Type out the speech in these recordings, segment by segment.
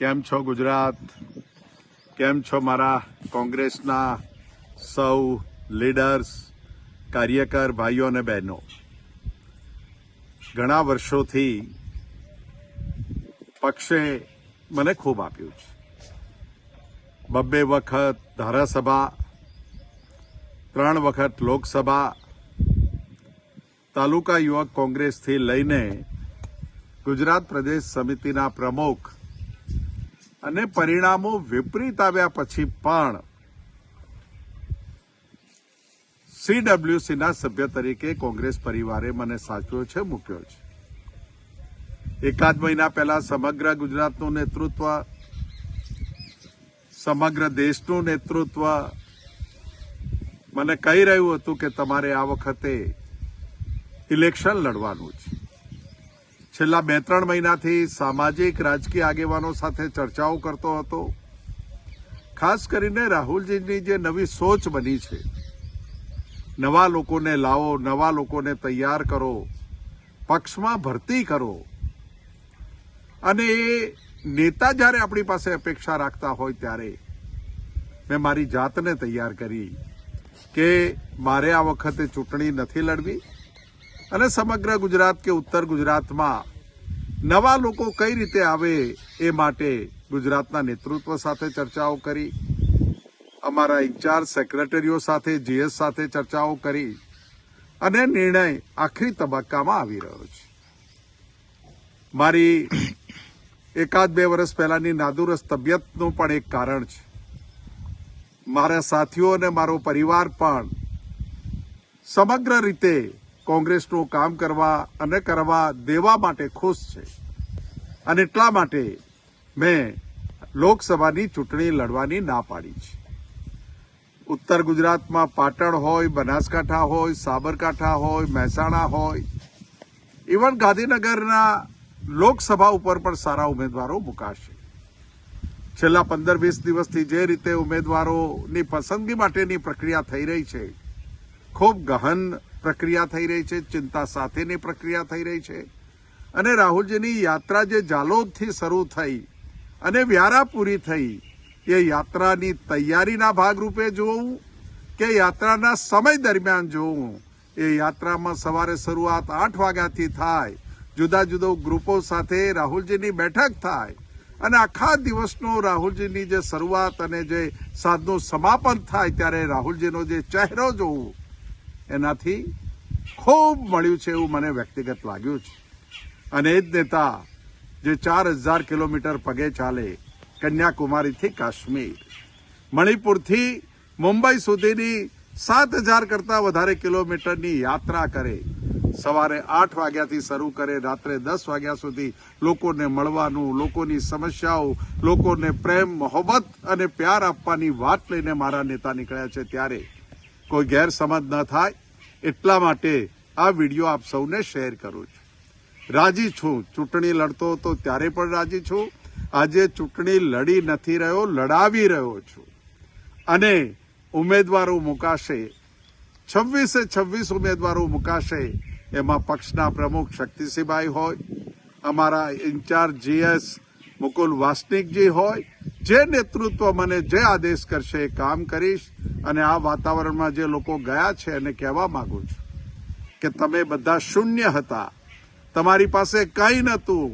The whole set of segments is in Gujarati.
કેમ છો ગુજરાત? કેમ છો મારા કોંગ્રેસના સૌ લીડર્સ, કાર્યકર ભાઈઓ અને બહેનો? ઘણા વર્ષોથી પક્ષે મને ખૂબ આપ્યું છે. 2 વખત ધારાસભા, 3 વખત લોકસભા, તાલુકા યુવક કોંગ્રેસથી લઈને ગુજરાત પ્રદેશ સમિતિના પ્રમુખ, અને પરિણામો વિપરીત આવ્યા પછી પણ CWCના સભ્ય તરીકે કોંગ્રેસ પરિવારે મને સાચવ્યો છે, મૂક્યો છે. 1 મહિના પહેલા સમગ્ર ગુજરાતનું નેતૃત્વ, સમગ્ર દેશનું નેતૃત્વ મને કહી રહ્યું હતું કે તમારે આ વખતે ઇલેક્શન લડવાનું છે. છેલ્લા 2-3 મહિનાથી સામાજિક રાજકીય આગેવાનો સાથે ચર્ચાઓ કરતો હતો. ખાસ કરીને રાહુલજીની જે નવી સોચ બની છે, નવા લોકોને લાવો, નવા લોકોને તૈયાર કરો, પક્ષમાં ભરતી કરો, અને એ નેતા જ્યારે આપણી પાસે અપેક્ષા રાખતા હોય ત્યારે મેં મારી જાતને તૈયાર કરી કે મારે આ વખતે ચૂંટણી નથી લડવી, અને સમગ્ર ગુજરાત કે ઉત્તર ગુજરાતમાં નવા લોકો કઈ રીતે આવે એ માટે ગુજરાતના નેતૃત્વ સાથે ચર્ચાઓ કરી, અમારા ઇન્ચાર્જ સેક્રેટરીઓ સાથે, GS સાથે ચર્ચાઓ કરી, અને નિર્ણય આખરી તબક્કામાં આવી રહ્યો છે. મારી 1-2 વર્ષ પહેલાની નાદુરસ્ત તબિયતનું પણ એક કારણ છે. મારા સાથીઓ અને મારો પરિવાર પણ સમગ્ર રીતે કોંગ્રેસનું કામ કરવા અને કરવા દેવા માટે ખુશ છે, અને એટલા માટે મેં લોકસભાની ચૂંટણી લડવાની ના પાડી છે. ઉત્તર ગુજરાતમાં પાટણ હોય, બનાસકાંઠા હોય, સાબરકાંઠા હોય, મહેસાણા હોય, ઇવન ગાંધીનગરના લોકસભા ઉપર પણ સારા ઉમેદવારો મુકાશે. છેલ્લા 15-20 દિવસથી જે રીતે ઉમેદવારોની પસંદગી માટેની પ્રક્રિયા થઈ રહી છે, ખૂબ ગહન પ્રક્રિયા થઈ રહી છે, ચિંતા સાથેની પ્રક્રિયા થઈ રહી છે. અને રાહુલજીની યાત્રા જે જાલોદથી શરૂ થઈ અને વ્યારા પૂરી થઈ, એ યાત્રાની તૈયારીના ભાગરૂપે જોવું કે યાત્રાના સમય દરમિયાન જોવું, એ યાત્રામાં સવારે શરૂઆત 8 વાગ્યાથી થાય, જુદા જુદા ગ્રુપો સાથે રાહુલજીની બેઠક થાય, અને આખા દિવસનો રાહુલજીની જે શરૂઆત અને જે સાંજનું સમાપન થાય ત્યારે રાહુલજીનો જે ચહેરો જોવું, એનાથી ખૂબ મળ્યું છે એવું મને વ્યક્તિગત લાગ્યું છે. અને એ જ નેતા જે 4000 કિલોમીટર પગે ચાલે, કન્યાકુમારીથી કાશ્મીર, મણિપુરથી મુંબઈ સુધીની 7000 કરતાં વધારે કિલોમીટરની યાત્રા કરે, સવારે 8 વાગ્યાથી શરૂ કરે, રાત્રે 10 વાગ્યા સુધી લોકોને મળવાનું, લોકોની સમસ્યાઓ, લોકોને પ્રેમ, મોહબ્બત અને પ્યાર આપવાની વાત લઈને મારા નેતા નીકળ્યા છે, ત્યારે કોઈ ગેરસમજ ન થાય એટલા માટે આ વિડીયો આપ સૌને શેર કરું છું. રાજી છું, ચૂંટણી લડતો હતો ત્યારે પણ રાજી છું. આજે ચૂંટણી લડી નથી રહ્યો, લડાવી રહ્યો છું. અને ઉમેદવારો મુકાશે, 26 ઉમેદવારો મુકાશે. એમાં પક્ષના પ્રમુખ શક્તિસિંહભાઈ હોય, અમારા ઇન્ચાર્જ GS મુકુલ વાસનિકજી હોય, જે નેતૃત્વ મને જે આદેશ કરશે એ કામ કરીશ. અને આ વાતાવરણમાં જે લોકો ગયા છે એને કહેવા માંગુ છું કે તમે બધા શૂન્ય હતા, તમારી પાસે કંઈ નહોતું,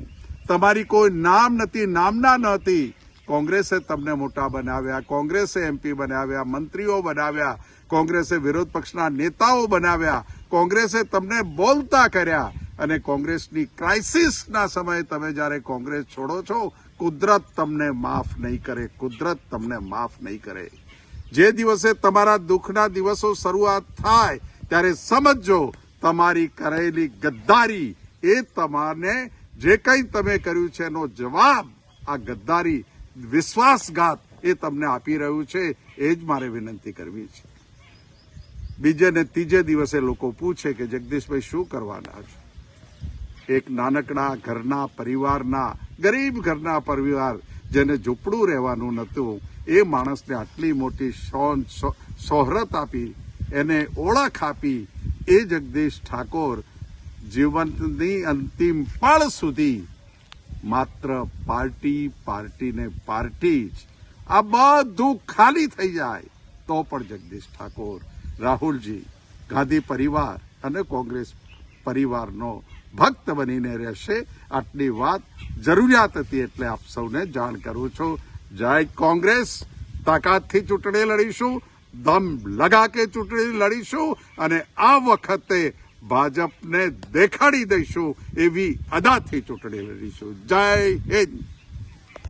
તમારી કોઈ નામ નથી, નામના નહોતી. કોંગ્રેસે તમને મોટા બનાવ્યા, કોંગ્રેસે MP બનાવ્યા, મંત્રીઓ બનાવ્યા, કોંગ્રેસે વિરોધ પક્ષના નેતાઓ બનાવ્યા, કોંગ્રેસે તમને બોલતા કર્યા. અને કોંગ્રેસની ક્રાઇસિસના સમયે તમે જ્યારે કોંગ્રેસ છોડો છો, કુદરત તમને માફ નહીં કરે, કુદરત તમને માફ નહીં કરે. જે દિવસે તમારા દુઃખના દિવસો શરૂઆત થાય ત્યારે સમજો તમારી કરેલી ગદ્દારી, એ તમારે જે કંઈ તમે કર્યું છે એનો જવાબ આ ગદ્દારી, વિશ્વાસઘાત એ તમને આપી રહ્યું છે. એ જ મારે વિનંતી કરવી છે. બીજે ને ત્રીજે દિવસે લોકો પૂછે કે જગદીશભાઈ શું કરવાના છો? એક નાનકડા ઘરના પરિવારના, ગરીબ ઘરના પરિવાર, જેને ઝૂંપડું રહેવાનું નહોતું, એ માણસને આટલી મોટી શોહરત આપી, એને ઓળખ આપી, એ જગદીશ ઠાકોર જીવનની અંતિમ પળ સુધી માત્ર પાર્ટી ને પાર્ટી જ આ બધું ખાલી થઈ જાય તો પણ જગદીશ ઠાકોર, રાહુલજી, ગાંધી પરિવાર અને કોંગ્રેસ પરિવારનો ભક્ત બનીને રહેશે. આટલી વાત જરૂરિયાત હતી એટલે આપ સૌને જાણ કરું છું. જય કોંગ્રેસ. તાકાતથી ચૂંટણી લડીશું, દમ લગા કે ચૂંટણી લડીશું અને આ વખતે ભાજપને દેખાડી દઈશું એવી અદાથી ચૂંટણી લડીશું. જય હિન્દ.